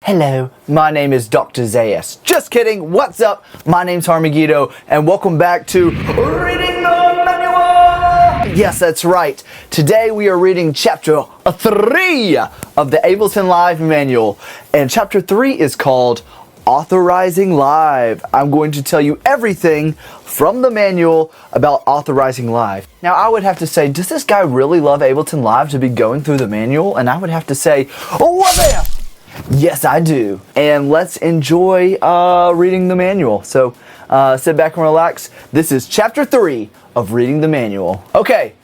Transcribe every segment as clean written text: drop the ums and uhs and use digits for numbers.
Hello, my name is Dr. Zayas. Just kidding, what's up? My name's Megiddo, and welcome back to Reading the Manual! Yes, that's right. Today we are reading Chapter 3 of the Ableton Live Manual, and Chapter 3 is called Authorizing Live. I'm going to tell you everything from the manual about Authorizing Live. Now, I would have to say, does this guy really love Ableton Live to be going through the manual? And I would have to say, oh, what there? Yes, I do. And let's enjoy reading the manual. So sit back and relax. This is Chapter 3 of Reading the Manual. Okay,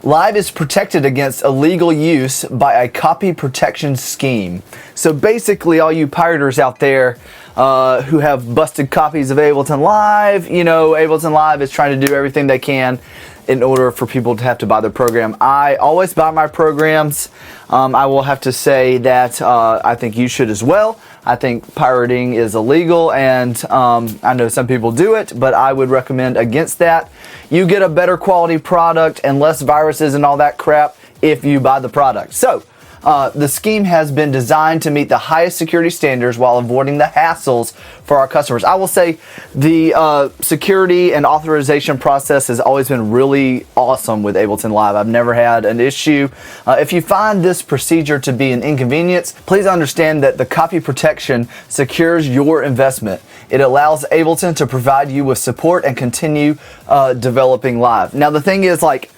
Live is protected against illegal use by a copy protection scheme. So basically, all you pirators out there who have busted copies of Ableton Live, you know, Ableton Live is trying to do everything they can in order for people to have to buy their program. I always buy my programs. I will have to say that I think you should as well. I think pirating is illegal, and I know some people do it, but I would recommend against that. You get a better quality product and less viruses and all that crap if you buy the product. So, the scheme has been designed to meet the highest security standards while avoiding the hassles for our customers. I will say the security and authorization process has always been really awesome with Ableton Live. I've never had an issue. If you find this procedure to be an inconvenience, please understand that the copy protection secures your investment. It allows Ableton to provide you with support and continue developing Live. Now, the thing is, like,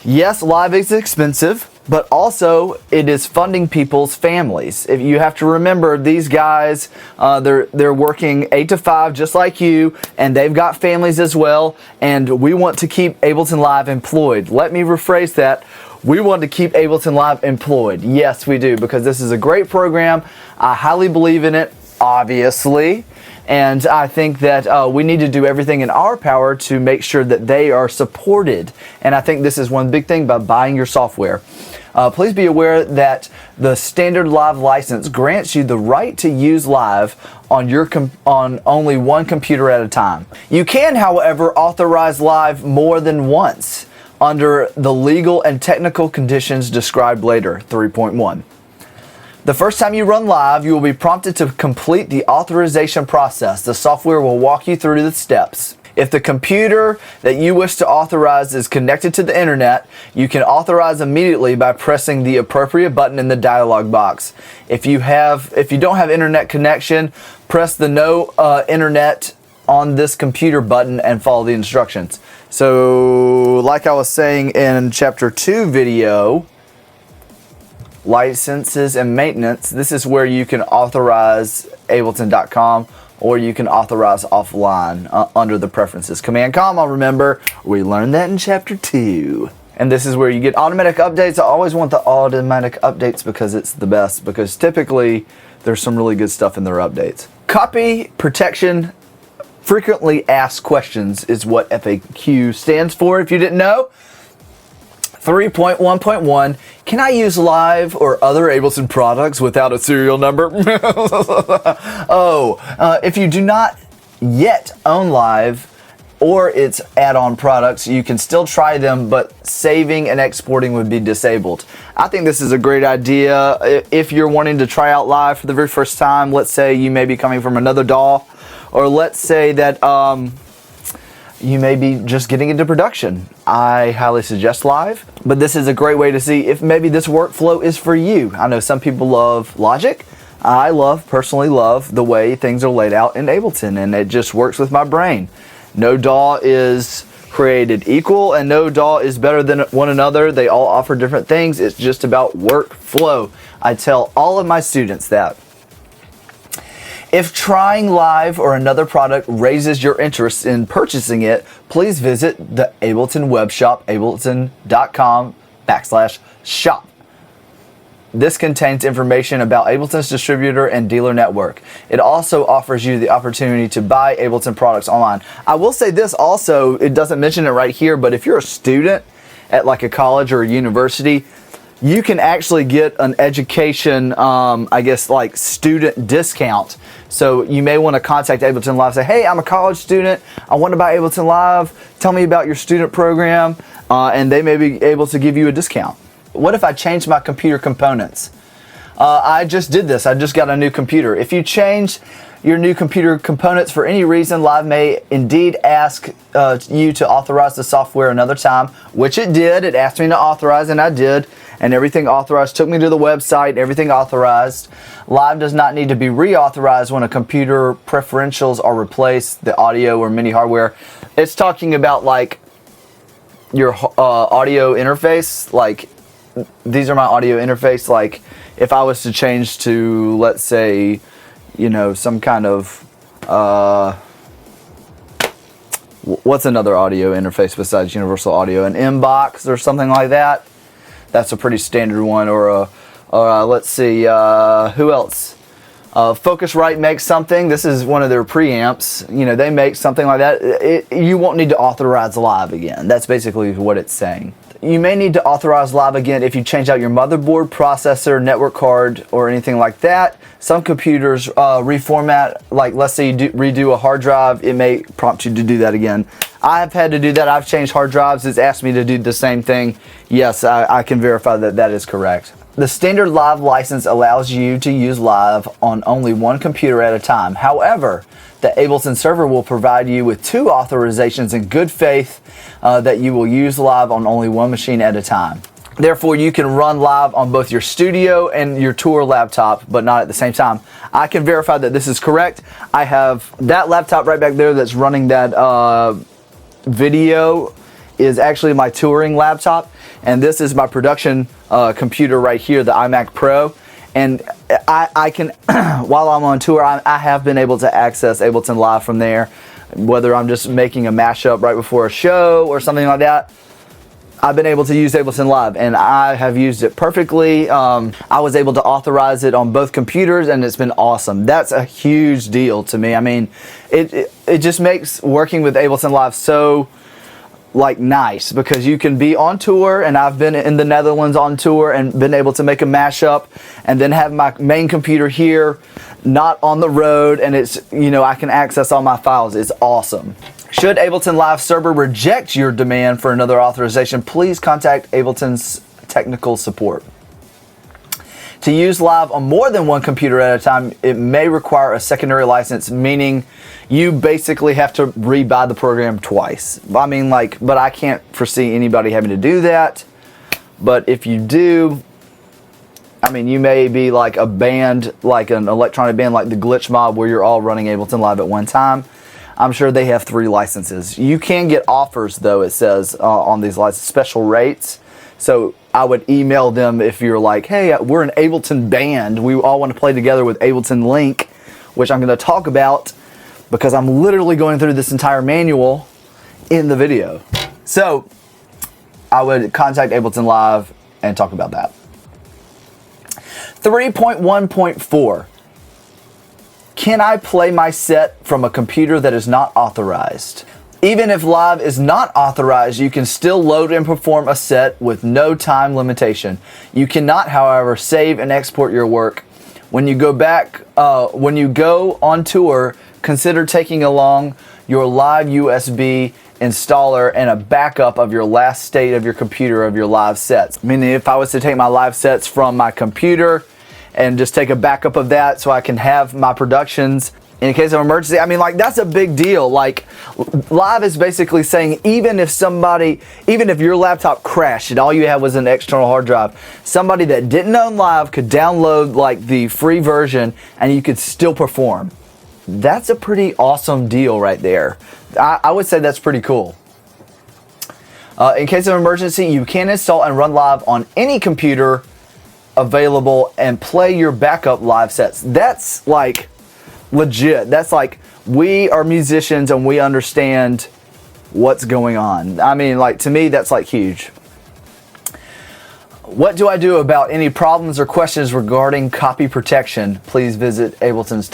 yes, Live is expensive, but also it is funding people's families. If you have to remember, these guys, they're working 8 to 5 just like you, and they've got families as well, and we want to keep Ableton Live employed. Let me rephrase that. We want to keep Ableton Live employed. Yes, we do, because this is a great program. I highly believe in it, obviously. And I think that we need to do everything in our power to make sure that they are supported. And I think this is one big thing by buying your software. Please be aware that the standard Live license grants you the right to use Live on on only one computer at a time. You can, however, authorize Live more than once under the legal and technical conditions described later, 3.1. The first time you run Live, you will be prompted to complete the authorization process. The software will walk you through the steps. If the computer that you wish to authorize is connected to the internet, you can authorize immediately by pressing the appropriate button in the dialog box. If you don't have internet connection, press the no internet on this computer button and follow the instructions. So, like I was saying in Chapter 2 video, licenses and maintenance, this is where you can authorize Ableton.com, or you can authorize offline under the preferences. Command-Com, I'll remember, we learned that in Chapter 2. And this is where you get automatic updates. I always want the automatic updates because it's the best, because typically there's some really good stuff in their updates. Copy protection frequently asked questions is what FAQ stands for, if you didn't know. 3.1.1, can I use Live or other Ableton products without a serial number? If you do not yet own Live or its add-on products, you can still try them, but saving and exporting would be disabled. I think this is a great idea. If you're wanting to try out Live for the very first time, let's say you may be coming from another DAW, or let's say that you may be just getting into production. I highly suggest Live, but this is a great way to see if maybe this workflow is for you. I know some people love Logic. I personally love the way things are laid out in Ableton, and it just works with my brain. No DAW is created equal, and no DAW is better than one another. They all offer different things. It's just about workflow. I tell all of my students that. If trying Live or another product raises your interest in purchasing it, please visit the Ableton webshop, ableton.com/shop. This contains information about Ableton's distributor and dealer network. It also offers you the opportunity to buy Ableton products online. I will say this also, it doesn't mention it right here, but if you're a student at like a college or a university, you can actually get an education, like student discount. So you may want to contact Ableton Live, say, hey, I'm a college student, I want to buy Ableton Live, tell me about your student program, and they may be able to give you a discount. What if I change my computer components? I just did this. I just got a new computer. If you change your new computer components for any reason, Live may indeed ask you to authorize the software another time, which it did. It asked me to authorize, and I did, and everything authorized. Took me to the website, everything authorized. Live does not need to be reauthorized when a computer preferentials are replaced, the audio or mini hardware. It's talking about like your audio interface. Like, these are my audio interface. Like, if I was to change to, let's say, you know, some kind of what's another audio interface besides Universal Audio? An inbox or something like that. That's a pretty standard one. Or let's see, who else? Focusrite makes something. This is one of their preamps. You know, they make something like that. You won't need to authorize Live again. That's basically what it's saying. You may need to authorize Live again if you change out your motherboard, processor, network card, or anything like that. Some computers reformat, like let's say you redo a hard drive, it may prompt you to do that again. I've had to do that. I've changed hard drives. It's asked me to do the same thing. Yes, I can verify that that is correct. The standard Live license allows you to use Live on only one computer at a time. However, the Ableton server will provide you with 2 authorizations in good faith that you will use Live on only one machine at a time. Therefore, you can run Live on both your studio and your tour laptop, but not at the same time. I can verify that this is correct. I have that laptop right back there that's running that video is actually my touring laptop, and this is my production computer right here, the iMac Pro. And I can, while I'm on tour, I have been able to access Ableton Live from there, whether I'm just making a mashup right before a show or something like that. I've been able to use Ableton Live, and I have used it perfectly. I was able to authorize it on both computers, and it's been awesome. That's a huge deal to me. I mean, it just makes working with Ableton Live so like nice, because you can be on tour, and I've been in the Netherlands on tour and been able to make a mashup and then have my main computer here, not on the road, and it's, you know, I can access all my files. It's awesome. Should Ableton Live server reject your demand for another authorization, please contact Ableton's technical support. To use Live on more than one computer at a time, it may require a secondary license, meaning you basically have to rebuy the program twice. I mean, like, but I can't foresee anybody having to do that. But if you do, I mean, you may be like a band, like an electronic band like the Glitch Mob, where you're all running Ableton Live at one time. I'm sure they have 3 licenses. You can get offers, though, it says on these licenses, special rates. So I would email them if you're like, hey, we're an Ableton band. We all want to play together with Ableton Link, which I'm going to talk about because I'm literally going through this entire manual in the video. So I would contact Ableton Live and talk about that. 3.1.4. Can I play my set from a computer that is not authorized? Even if Live is not authorized, you can still load and perform a set with no time limitation. You cannot, however, save and export your work. When you go on tour, consider taking along your Live USB installer and a backup of your last state of your computer of your Live sets. Meaning, if I was to take my Live sets from my computer and just take a backup of that so I can have my productions in case of emergency. I mean, like, that's a big deal. Like, Live is basically saying, even if your laptop crashed and all you had was an external hard drive, somebody that didn't own Live could download like the free version and you could still perform. That's a pretty awesome deal right there. I would say that's pretty cool. In case of emergency, you can install and run Live on any computer available and play your backup Live sets. That's like legit. That's like, we are musicians and we understand what's going on. I mean, like, to me, that's like huge. What do I do about any problems or questions regarding copy protection? Please visit Ableton's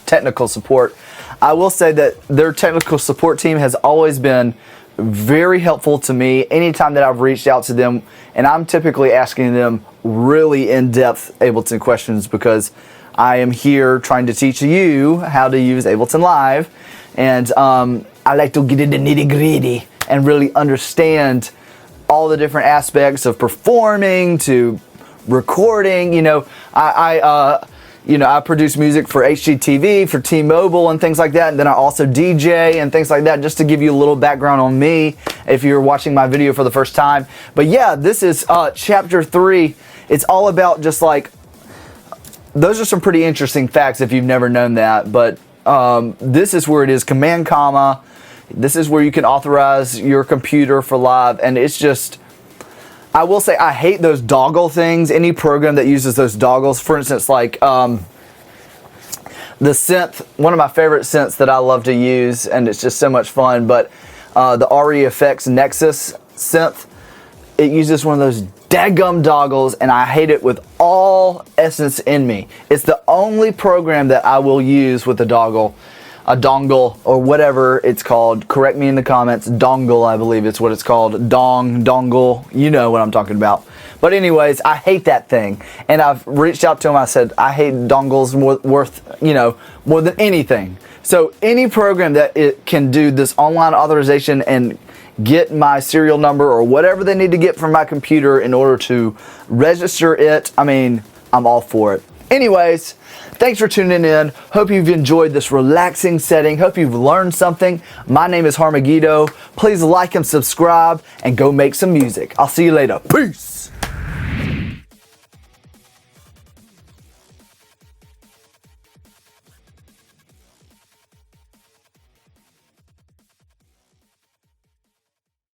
technical support. I will say that their technical support team has always been very helpful to me anytime that I've reached out to them, and I'm typically asking them really in-depth Ableton questions because I am here trying to teach you how to use Ableton Live, and I like to get into nitty-gritty and really understand all the different aspects of performing to recording. I produce music for HGTV, for T-Mobile and things like that. And then I also DJ and things like that, just to give you a little background on me if you're watching my video for the first time. But yeah, this is chapter 3. It's all about just like, those are some pretty interesting facts if you've never known that. But this is where it is command comma. This is where you can authorize your computer for live. And it's just, I will say I hate those doggle things. Any program that uses those doggles, for instance, like the synth, one of my favorite synths that I love to use, and it's just so much fun, but the REFX Nexus synth, it uses one of those daggum doggles, and I hate it with all essence in me. It's the only program that I will use with a dongle, or whatever it's called. Correct me in the comments. Dongle, I believe it's what it's called. Dongle. You know what I'm talking about. But anyways, I hate that thing. And I've reached out to him. I said, I hate dongles more than anything. So any program that it can do this online authorization and get my serial number or whatever they need to get from my computer in order to register it, I mean, I'm all for it. Anyways, thanks for tuning in. Hope you've enjoyed this relaxing setting. Hope you've learned something. My name is Megiddo. Please like and subscribe and go make some music. I'll see you later. Peace.